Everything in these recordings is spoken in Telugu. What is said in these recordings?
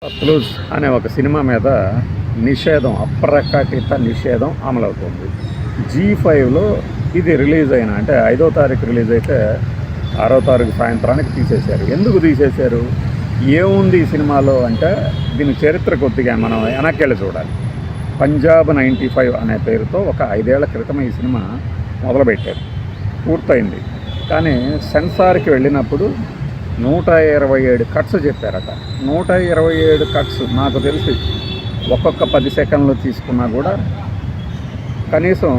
సత్లూజ్ అనే ఒక సినిమా మీద నిషేధం, అప్రకటిత నిషేధం అమలవుతుంది. G5లో ఇది రిలీజ్ అయిన అంటే 5వ తారీఖు రిలీజ్ అయితే 6వ తారీఖు సాయంత్రానికి తీసేశారు. ఎందుకు తీసేశారు, ఏముంది ఈ సినిమాలో అంటే దీని చరిత్ర కొద్దిగా మనం వెనక్కి వెళ్ళి చూడాలి. పంజాబ్ 95 అనే పేరుతో ఒక 5 ఏళ్ల క్రితం ఈ సినిమా మొదలుపెట్టారు, పూర్తయింది. కానీ సెన్సార్కి వెళ్ళినప్పుడు 127 కట్స్ చెప్పారట. 127 కట్స్ నాకు తెలిసి ఒక్కొక్క 10 సెకండ్లు తీసుకున్నా కూడా కనీసం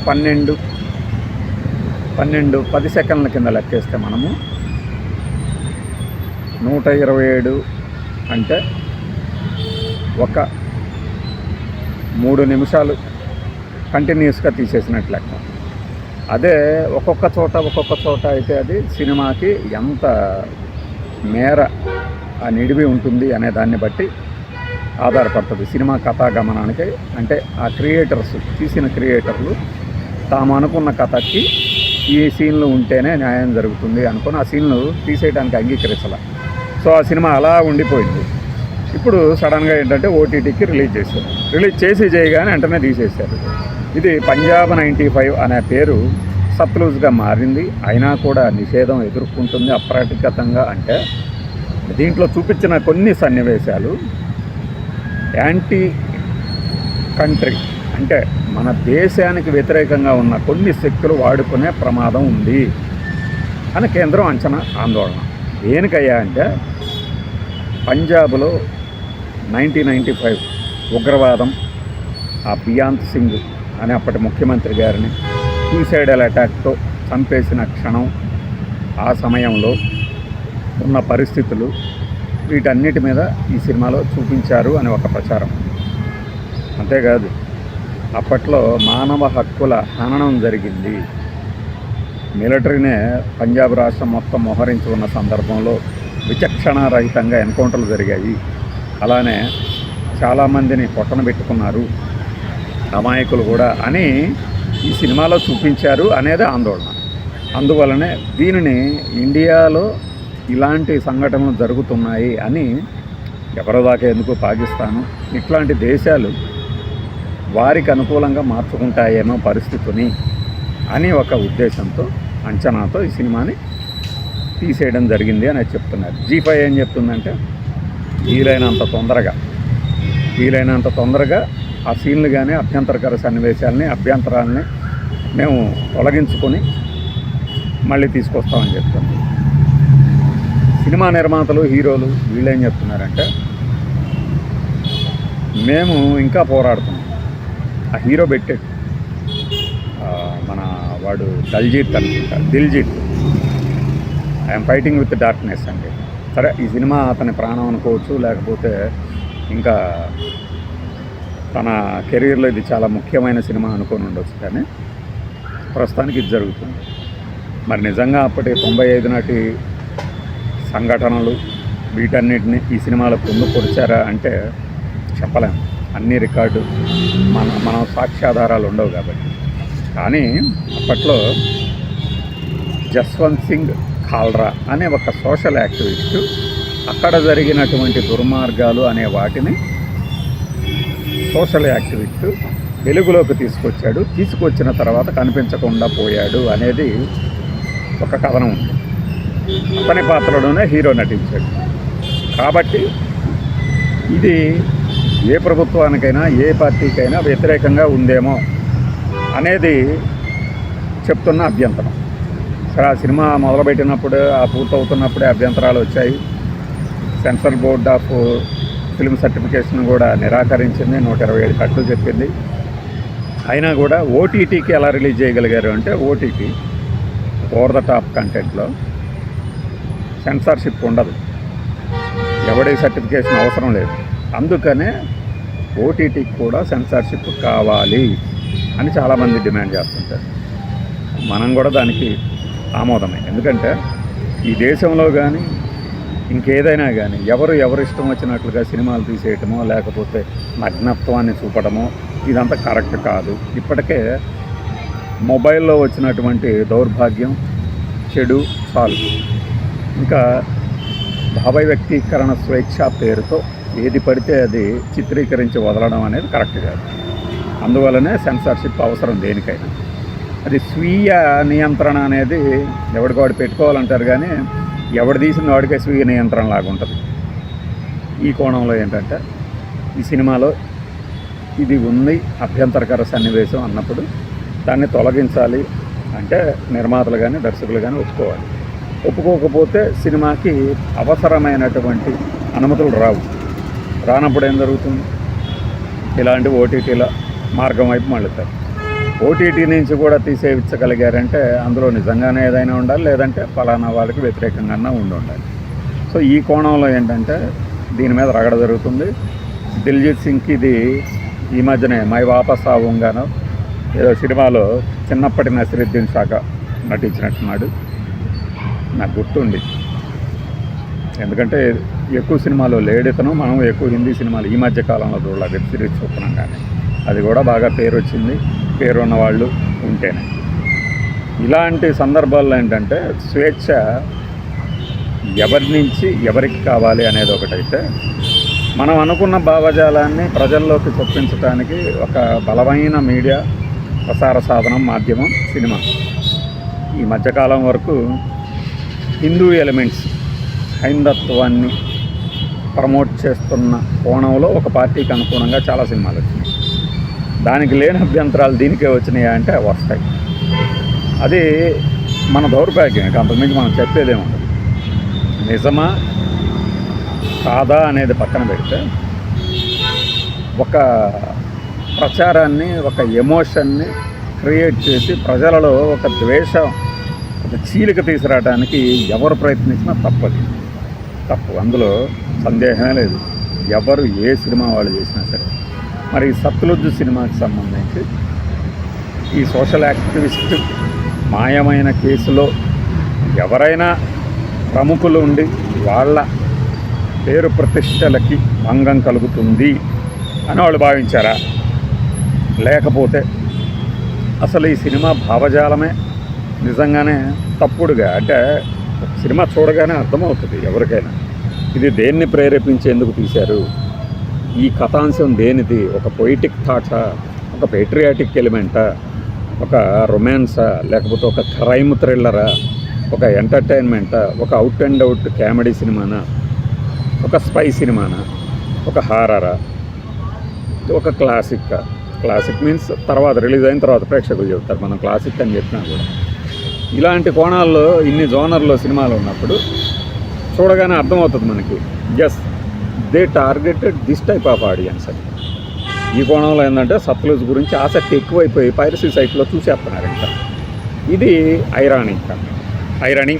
10 సెకండ్ల కింద లెక్కేస్తే మనము 127 అంటే ఒక 3 నిమిషాలు కంటిన్యూస్గా తీసేసినట్లు లెక్క. అదే ఒక్కొక్క చోట అయితే అది సినిమాకి ఎంత మేర ఆ నిడివి ఉంటుంది అనే దాన్ని బట్టి ఆధారపడుతుంది సినిమా కథాగమనానికి. అంటే ఆ తీసిన క్రియేటర్లు తాము అనుకున్న కథకి ఈ సీన్లు ఉంటేనే న్యాయం జరుగుతుంది అనుకుని ఆ సీన్లు తీసేయడానికి అంగీకరించాల. సో ఆ సినిమా అలా ఉండిపోయింది. ఇప్పుడు సడన్గా ఏంటంటే ఓటీటీకి రిలీజ్ చేశారు. రిలీజ్ చేయగానే వెంటనే తీసేశారు. ఇది పంజాబ్ 95 అనే పేరు సత్లూజ్గా మారింది. అయినా కూడా నిషేధం ఎదుర్కొంటుంది అప్రకటితంగా. అంటే దీంట్లో చూపించిన కొన్ని సన్నివేశాలు యాంటీ కంట్రీ అంటే మన దేశానికి వ్యతిరేకంగా ఉన్న కొన్ని శక్తులు వాడుకునే ప్రమాదం ఉంది అని కేంద్రం ఆందోళన. దేనికయ్యా అంటే పంజాబ్లో 1995 ఉగ్రవాదం, ఆ బియాంత్ సింగ్ అనే అప్పటి ముఖ్యమంత్రి గారిని సూసైడల్ అటాక్తో చంపేసిన క్షణం, ఆ సమయంలో ఉన్న పరిస్థితులు, వీటన్నిటి మీద ఈ సినిమాలో చూపించారు అని ఒక ప్రచారం. అంతేకాదు అప్పట్లో మానవ హక్కుల హననం జరిగింది. మిలిటరీనే పంజాబ్ రాష్ట్రం మొత్తం మోహరించి ఉన్న సందర్భంలో విచక్షణారహితంగా ఎన్కౌంటర్లు జరిగాయి. అలానే చాలామందిని పొట్టన పెట్టుకున్నారు అమాయకులు కూడా అని ఈ సినిమాలో చూపించారు అనేది ఆందోళన. అందువలనే దీనిని ఇండియాలో ఇలాంటి సంఘటనలు జరుగుతున్నాయి అని ఎవరో దాకా ఎందుకు పాకిస్తాను ఇట్లాంటి దేశాలు వారికి అనుకూలంగా మార్చుకుంటాయేమో పరిస్థితిని అని ఒక ఉద్దేశంతో, అంచనాతో ఈ సినిమాని తీసేయడం జరిగింది అని చెప్తున్నారు. G5 ఏం చెప్తుందంటే వీలైనంత తొందరగా ఆ సీన్లు కానీ అభ్యంతరకర అభ్యంతరాలని మేము తొలగించుకొని మళ్ళీ తీసుకొస్తామని చెప్తుంది. సినిమా నిర్మాతలు, హీరోలు వీళ్ళేం చెప్తున్నారంటే మేము ఇంకా పోరాడుతున్నాం. ఆ హీరో పెట్టాడు, మన వాడు Diljit I'm fighting with darkness అండి. సరే, ఈ సినిమా అతని ప్రాణం అనుకోవచ్చు, లేకపోతే ఇంకా తన కెరీర్లో ఇది చాలా ముఖ్యమైన సినిమా అనుకొని ఉండొచ్చు. కానీ ప్రస్తుతానికి ఇది జరుగుతుంది. మరి నిజంగా అప్పటి 95 నాటి సంఘటనలు వీటన్నిటిని ఈ సినిమాలో పొందుపరిచారా అంటే చెప్పలేము. అన్ని రికార్డు మన సాక్ష్యాధారాలు ఉండవు కాబట్టి. కానీ అప్పట్లో జస్వంత్ సింగ్ ఖాల్రా అనే ఒక సోషల్ యాక్టివిస్టు అక్కడ జరిగినటువంటి దుర్మార్గాలు అనే వాటిని సోషల్ యాక్టివిస్టు వెలుగులోకి తీసుకొచ్చిన తర్వాత కనిపించకుండా పోయాడు అనేది ఒక కథనం ఉంది. అతని పాత్రలోనే హీరో నటించాడు. కాబట్టి ఇది ఏ ప్రభుత్వానికైనా ఏ పార్టీకైనా వ్యతిరేకంగా ఉందేమో అనేది చెప్తున్న అభ్యంతరం. సరే, ఆ సినిమా మొదలుపెట్టినప్పుడు పూర్తవుతున్నప్పుడే అభ్యంతరాలు వచ్చాయి. Censor board of film certification కూడా నిరాకరించింది, 127 కట్లు చెప్పింది. అయినా కూడా ఓటీటీకి ఎలా రిలీజ్ చేయగలిగారు అంటే ఓటీటీ ఓవర్ ద టాప్ కంటెంట్లో సెన్సార్షిప్ ఉండదు, ఎవడి సర్టిఫికేషన్ అవసరం లేదు. అందుకనే ఓటీటీకి కూడా సెన్సార్షిప్ కావాలి అని చాలామంది డిమాండ్ చేస్తుంటారు. మనం కూడా దానికి ఆమోదమే. ఎందుకంటే ఈ దేశంలో కానీ ఇంకేదైనా కానీ ఎవరు ఇష్టం వచ్చినట్లుగా సినిమాలు తీసేయటమో లేకపోతే నగ్నత్వాన్ని చూపడమో ఇదంతా కరెక్ట్ కాదు. ఇప్పటికే మొబైల్లో వచ్చినటువంటి దౌర్భాగ్యం, చెడు చాలు. ఇంకా భావ వ్యక్తీకరణ స్వేచ్ఛ పేరుతో ఏది పడితే అది చిత్రీకరించి వదలడం అనేది కరెక్ట్ కాదు. అందువల్లనే సెన్సార్షిప్ అవసరం దేనికైనా. అది స్వీయ నియంత్రణ అనేది ఎవడికి పెట్టుకోవాలంటారు, కానీ ఎవడు తీసిన వాడికే స్వీయ నియంత్రణ లాగా ఉంటుంది. ఈ కోణంలో ఏంటంటే ఈ సినిమాలో ఇది ఉంది అభ్యంతరకర సన్నివేశం అన్నప్పుడు దాన్ని తొలగించాలి అంటే నిర్మాతలు కానీ దర్శకులు కానీ ఒప్పుకోవాలి. ఒప్పుకోకపోతే సినిమాకి అవసరమైనటువంటి అనుమతులు రానప్పుడు ఏం జరుగుతుంది? ఇలాంటి ఓటీటీల మార్గం వైపు మళ్ళుతారు. ఓటీటీ నుంచి కూడా తీసేయించగలిగారంటే అందులో నిజంగానే ఏదైనా ఉండాలి, లేదంటే ఫలానా వాళ్ళకి వ్యతిరేకంగా ఉండాలి. సో ఈ కోణంలో ఏంటంటే దీని మీద రగడ జరుగుతుంది. దిల్జీత్ సింగ్కి ఇది ఈ మధ్యనే మై వాపస్ ఆవుంగానో ఏదో సినిమాలో చిన్నప్పటి నసిరుద్దీన్ షాక నటించినట్టున్నాడు, నాకు గుర్తుంది. ఎందుకంటే ఎక్కువ సినిమాలో లేడితను, మనం ఎక్కువ హిందీ సినిమాలు ఈ మధ్య కాలంలో చూడాలి, వెబ్ సిరీస్ చూస్తున్నాం. కానీ అది కూడా బాగా పేరు వచ్చింది, పేరు ఉన్నవాళ్ళు ఉంటేనే. ఇలాంటి సందర్భాల్లో ఏంటంటే స్వేచ్ఛ ఎవరి నుంచి ఎవరికి కావాలి అనేది ఒకటైతే, మనం అనుకున్న భావజాలాన్ని ప్రజల్లోకి చొప్పించడానికి ఒక బలమైన మీడియా ప్రసార సాధనం మాధ్యమం సినిమా. ఈ మధ్యకాలం వరకు హిందూ ఎలిమెంట్స్ హైందత్వాన్ని ప్రమోట్ చేస్తున్న కోణంలో ఒక పార్టీకి అనుగుణంగా చాలా సినిమాలు వచ్చినాయి. దానికి లేని అభ్యంతరాలు దీనికే వచ్చినాయా అంటే వస్తాయి. అది మన దౌర్భాగ్యం, అంతకుమించి మనం చెప్పేదేముండదు. నిజమా కాదా అనేది పక్కన పెడితే ఒక ప్రచారాన్ని, ఒక ఎమోషన్ని క్రియేట్ చేసి ప్రజలలో ఒక ద్వేషం, ఒక చీలిక తీసుకురావడానికి ఎవరు ప్రయత్నించినా తప్పు, అందులో సందేహమే లేదు. ఎవరు ఏ సినిమా వాళ్ళు చేసినా సరే. మరి సత్లుజ్ సినిమాకి సంబంధించి ఈ సోషల్ యాక్టివిస్ట్ మాయమైన కేసులో ఎవరైనా ప్రముఖులు ఉండి వాళ్ళ పేరు ప్రతిష్టలకి భంగం కలుగుతుంది అని వాళ్ళు భావించారా? లేకపోతే అసలు ఈ సినిమా భావజాలమే నిజంగానే తప్పుడుగా, అంటే సినిమా చూడగానే అర్థమవుతుంది ఎవరికైనా ఇది దేన్ని ప్రేరేపించేందుకు తీశారు, ఈ కథాంశం దేనిది, ఒక పొయిటిక్ థాట్సా, ఒక పేట్రియాటిక్ ఎలిమెంటా, ఒక రొమాన్సా, లేకపోతే ఒక క్రైమ్ థ్రిల్లరా, ఒక ఎంటర్టైన్మెంటా, ఒక అవుట్ అండ్ అవుట్ కామెడీ సినిమానా, ఒక స్పై సినిమానా, ఒక హారరా, ఒక క్లాసిక్ మీన్స్ తర్వాత రిలీజ్ అయిన తర్వాత ప్రేక్షకులు చెబుతారు మనం క్లాసిక్ అని చెప్పినా కూడా. ఇలాంటి కోణాల్లో ఇన్ని జోనర్లో సినిమాలు ఉన్నప్పుడు చూడగానే అర్థమవుతుంది మనకి, yes they targeted this type of audience అని. ఈ కోణంలో ఏంటంటే సత్లుజ్ గురించి ఆసక్తి ఎక్కువైపోయి పైరసీ సైట్లో చూసేస్తున్నారు. ఇంకా ఇది ఐరాణి.